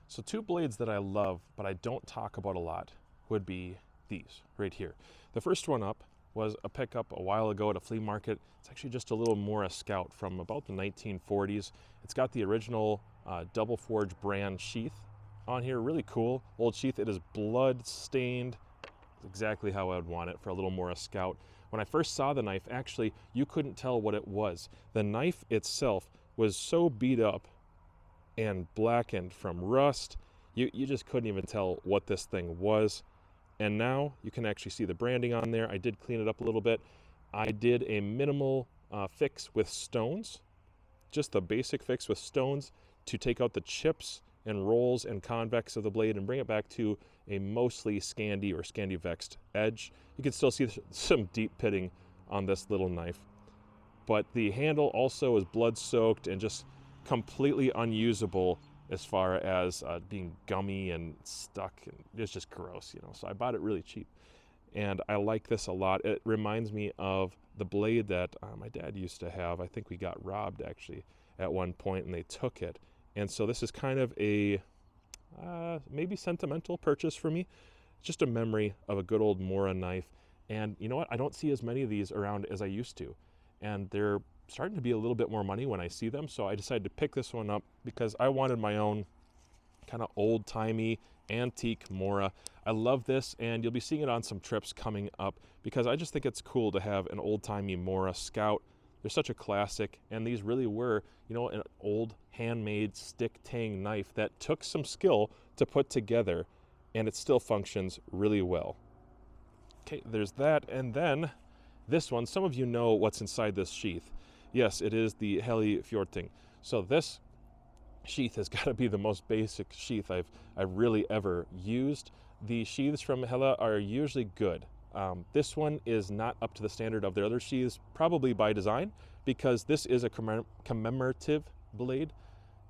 So two blades that I love, but I don't talk about a lot, would be these right here. The first one up was a pickup a while ago at a flea market. It's actually just a little Mora Scout from about the 1940s. It's got the original double forge brand sheath on here, really cool old sheath. It is blood stained, exactly how I would want it for a little Mora Scout. When I first saw the knife, actually, you couldn't tell what it was. The knife itself was so beat up and blackened from rust, you just couldn't even tell what this thing was. And now you can actually see the branding on there. I did clean it up a little bit. I did a minimal fix with stones, just the basic fix with stones to take out the chips and rolls and convex of the blade and bring it back to a mostly Scandi or Scandi-vexed edge. You can still see some deep pitting on this little knife. But the handle also is blood soaked and just completely unusable as far as being gummy and stuck, and it's just gross, you know. So I bought it really cheap, and I like this a lot. It reminds me of the blade that my dad used to have. I think we got robbed actually at one point, and they took it. And so this is kind of a maybe sentimental purchase for me. Just a memory of a good old Mora knife. And you know what? I don't see as many of these around as I used to, and they're starting to be a little bit more money when I see them. So I decided to pick this one up because I wanted my own kind of old-timey antique Mora. I love this, and you'll be seeing it on some trips coming up because I just think it's cool to have an old-timey Mora Scout. They're such a classic, and these really were, you know, an old handmade stick tang knife that took some skill to put together, and it still functions really well. Okay, there's that, and then this one. Some of you know what's inside this sheath. Yes, it is the Heli Fjorting. So this sheath has got to be the most basic sheath I've really ever used. The sheaths from Hella are usually good. This one is not up to the standard of their other sheaths, probably by design, because this is a commemorative blade.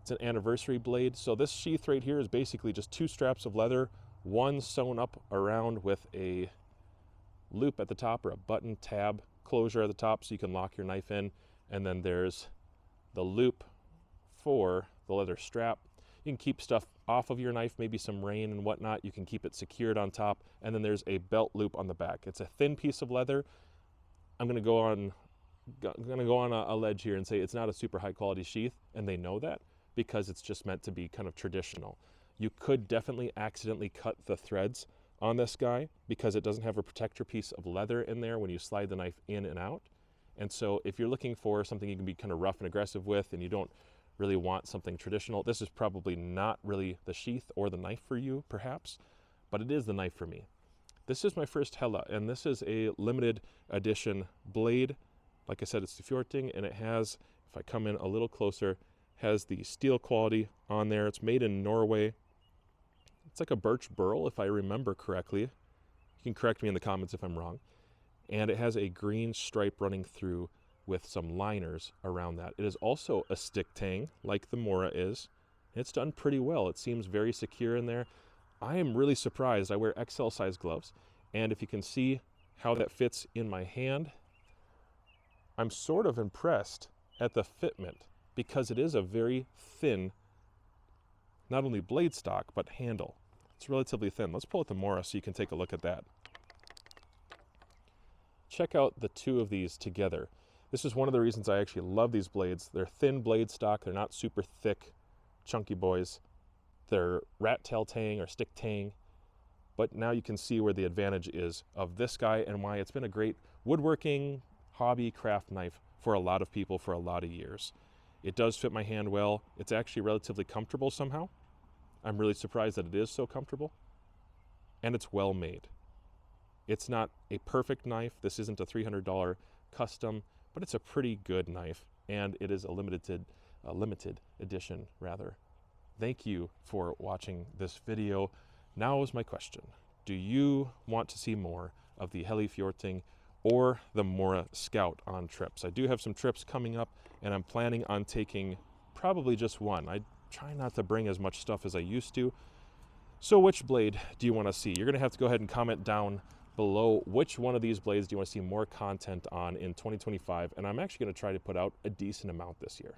It's an anniversary blade. So this sheath right here is basically just two straps of leather, one sewn up around with a loop at the top or a button tab closure at the top so you can lock your knife in. And then there's the loop for the leather strap. You can keep stuff off of your knife, maybe some rain and whatnot. You can keep it secured on top. And then there's a belt loop on the back. It's a thin piece of leather. I'm gonna go on a ledge here and say it's not a super high quality sheath, and they know that because it's just meant to be kind of traditional. You could definitely accidentally cut the threads on this guy because it doesn't have a protector piece of leather in there when you slide the knife in and out. And so if you're looking for something you can be kind of rough and aggressive with and you don't really want something traditional, this is probably not really the sheath or the knife for you, perhaps, but it is the knife for me. This is my first Hella, and this is a limited edition blade. Like I said, it's the Fjorting, and it has, if I come in a little closer, has the steel quality on there. It's made in Norway. It's like a birch burl, if I remember correctly. You can correct me in the comments if I'm wrong. And it has a green stripe running through with some liners around that. It is also a stick tang, like the Mora is. It's done pretty well. It seems very secure in there. I am really surprised. I wear XL size gloves, and if you can see how that fits in my hand, I'm sort of impressed at the fitment because it is a very thin, not only blade stock, but handle. It's relatively thin. Let's pull out the Mora so you can take a look at that. Check out the two of these together. This is one of the reasons I actually love these blades. They're thin blade stock. They're not super thick, chunky boys. They're rat tail tang or stick tang. But now you can see where the advantage is of this guy and why it's been a great woodworking, hobby, craft knife for a lot of people for a lot of years. It does fit my hand well. It's actually relatively comfortable somehow. I'm really surprised that it is so comfortable. And it's well made. It's not a perfect knife. This isn't a $300 custom, but it's a pretty good knife, and it is a limited edition rather. Thank you for watching this video. Now is my question. Do you want to see more of the Heli Fjorting or the Mora Scout on trips? I do have some trips coming up, and I'm planning on taking probably just one. I try not to bring as much stuff as I used to. So which blade do you want to see? You're going to have to go ahead and comment down below which one of these blades do you want to see more content on in 2025, and I'm actually going to try to put out a decent amount this year.